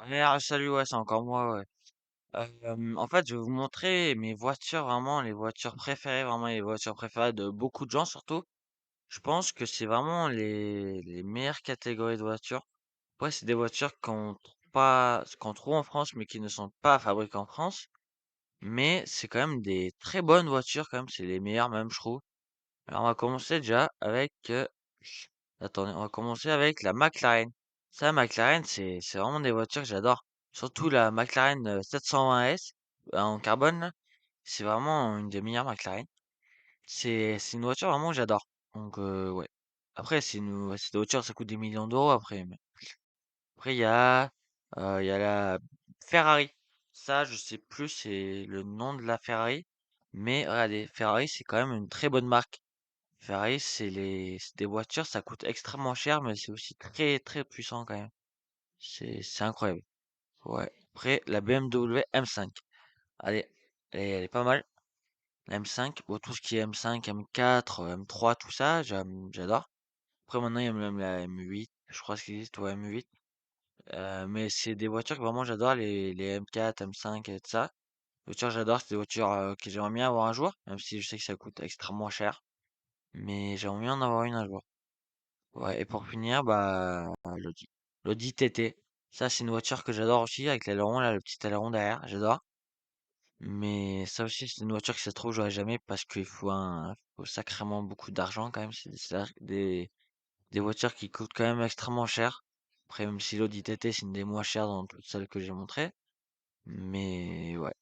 Ouais, ah, salut, ouais, c'est encore moi, ouais. En fait, je vais vous montrer mes voitures, vraiment les voitures préférées, vraiment les voitures préférées de beaucoup de gens surtout. Je pense que c'est vraiment les meilleures catégories de voitures. Ouais, c'est des voitures qu'on trouve en France, mais qui ne sont pas fabriquées en France. Mais c'est quand même des très bonnes voitures, quand même, c'est les meilleures même, je trouve. Alors, on va commencer déjà avec, attendez, on va commencer avec la McLaren. Ça, McLaren, c'est vraiment des voitures que j'adore. Surtout la McLaren 720S en carbone, là. C'est vraiment une des meilleures McLaren. C'est une voiture vraiment que j'adore. Donc, ouais. Après, ouais, c'est des voitures, ça coûte des millions d'euros après. Mais après, il y a la Ferrari. Ça, je sais plus, c'est le nom de la Ferrari. Mais regardez, Ferrari, c'est quand même une très bonne marque. Ferrari, c'est des voitures, ça coûte extrêmement cher, mais c'est aussi très très puissant quand même. C'est incroyable. Ouais. Après, la BMW M5. Allez, elle est pas mal. La M5, bon, tout ce qui est M5, M4, M3, tout ça, j'adore. Après, maintenant, il y a même la M8, je crois ce qu'il existe, ouais, M8. Mais c'est des voitures que vraiment j'adore, les M4, M5 et tout ça. Les voitures, j'adore, c'est des voitures que j'aimerais bien avoir un jour, même si je sais que ça coûte extrêmement cher. Mais j'aimerais bien en avoir une un jour. Ouais, et pour finir, bah, l'Audi. L'Audi TT. Ça, c'est une voiture que j'adore aussi, avec l'aileron, là, le petit aileron derrière, j'adore. Mais ça aussi, c'est une voiture que ça se trouve, j'aurais jamais parce faut sacrément beaucoup d'argent quand même. Des voitures qui coûtent quand même extrêmement cher. Après, même si l'Audi TT, c'est une des moins chères dans toutes celles que j'ai montrées. Mais ouais.